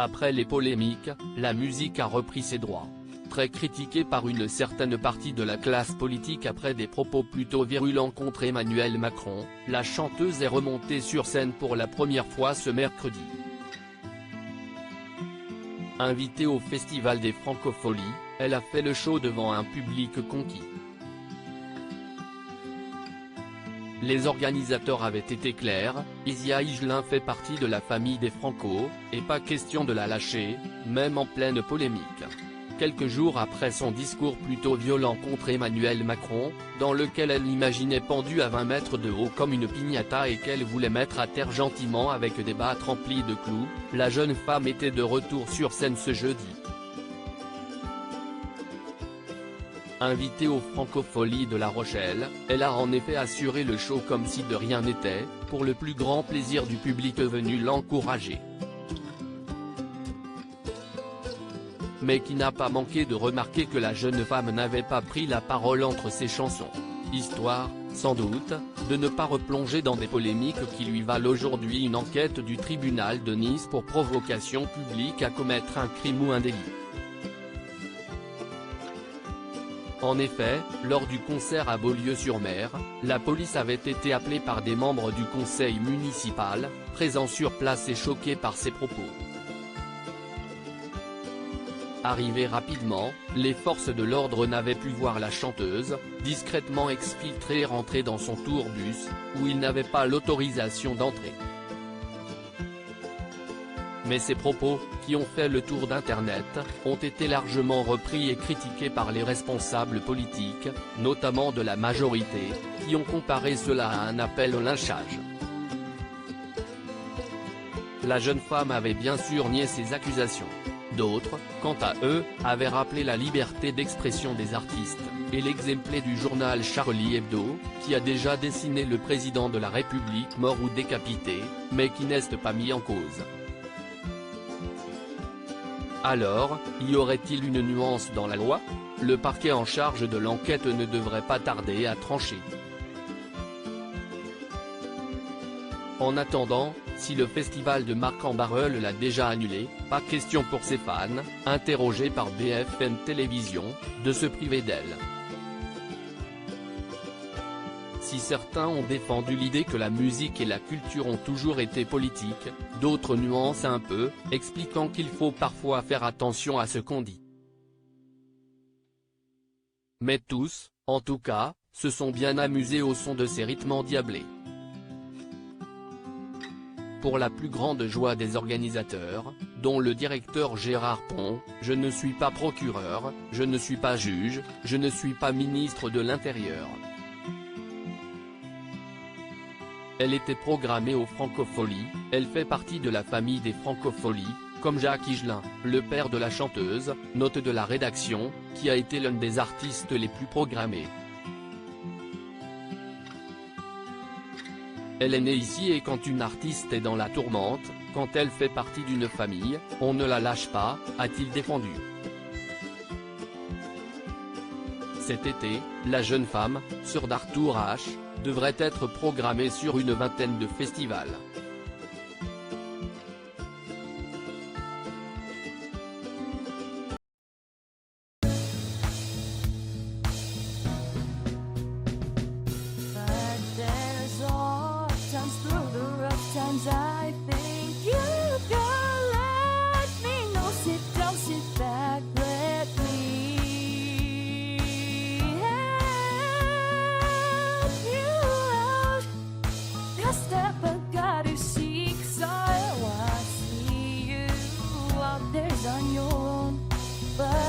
Après les polémiques, la musique a repris ses droits. Très critiquée par une certaine partie de la classe politique après des propos plutôt virulents contre Emmanuel Macron, la chanteuse est remontée sur scène pour la première fois ce mercredi. Invitée au Festival des Francopholies, elle a fait le show devant un public conquis. Les organisateurs avaient été clairs, Isia Higelin fait partie de la famille des Franco, et pas question de la lâcher, même en pleine polémique. Quelques jours après son discours plutôt violent contre Emmanuel Macron, dans lequel elle l'imaginait pendue à 20 mètres de haut comme une piñata et qu'elle voulait mettre à terre gentiment avec des battes remplies de clous, la jeune femme était de retour sur scène ce jeudi. Invitée aux Francopholies de La Rochelle, elle a en effet assuré le show comme si de rien n'était, pour le plus grand plaisir du public venu l'encourager. Mais qui n'a pas manqué de remarquer que la jeune femme n'avait pas pris la parole entre ses chansons. Histoire, sans doute, de ne pas replonger dans des polémiques qui lui valent aujourd'hui une enquête du tribunal de Nice pour provocation publique à commettre un crime ou un délit. En effet, lors du concert à Beaulieu-sur-Mer, la police avait été appelée par des membres du conseil municipal, présents sur place et choqués par ses propos. Arrivées rapidement, les forces de l'ordre n'avaient pu voir la chanteuse, discrètement exfiltrée et rentrer dans son tourbus, où il n'avait pas l'autorisation d'entrer. Mais ces propos, qui ont fait le tour d'Internet, ont été largement repris et critiqués par les responsables politiques, notamment de la majorité, qui ont comparé cela à un appel au lynchage. La jeune femme avait bien sûr nié ces accusations. D'autres, quant à eux, avaient rappelé la liberté d'expression des artistes, et l'exemple du journal Charlie Hebdo, qui a déjà dessiné le président de la République mort ou décapité, mais qui n'est pas mis en cause. Alors, y aurait-il une nuance dans la loi? Le parquet en charge de l'enquête ne devrait pas tarder à trancher. En attendant, si le festival de Marcq-en-Barœul l'a déjà annulé, pas question pour ses fans, interrogés par BFM Télévision, de se priver d'elle. Si certains ont défendu l'idée que la musique et la culture ont toujours été politiques, d'autres nuancent un peu, expliquant qu'il faut parfois faire attention à ce qu'on dit. Mais tous, en tout cas, se sont bien amusés au son de ces rythmes endiablés. Pour la plus grande joie des organisateurs, dont le directeur Gérard Pont, je ne suis pas procureur, je ne suis pas juge, je ne suis pas ministre de l'Intérieur. Elle était programmée aux Francopholies, elle fait partie de la famille des Francopholies, comme Jacques Higelin, le père de la chanteuse, note de la rédaction, qui a été l'un des artistes les plus programmés. Elle est née ici et quand une artiste est dans la tourmente, quand elle fait partie d'une famille, on ne la lâche pas, a-t-il défendu. Cet été, la jeune femme, sœur d'Arthur H., devrait être programmée sur une vingtaine de festivals. On your own, but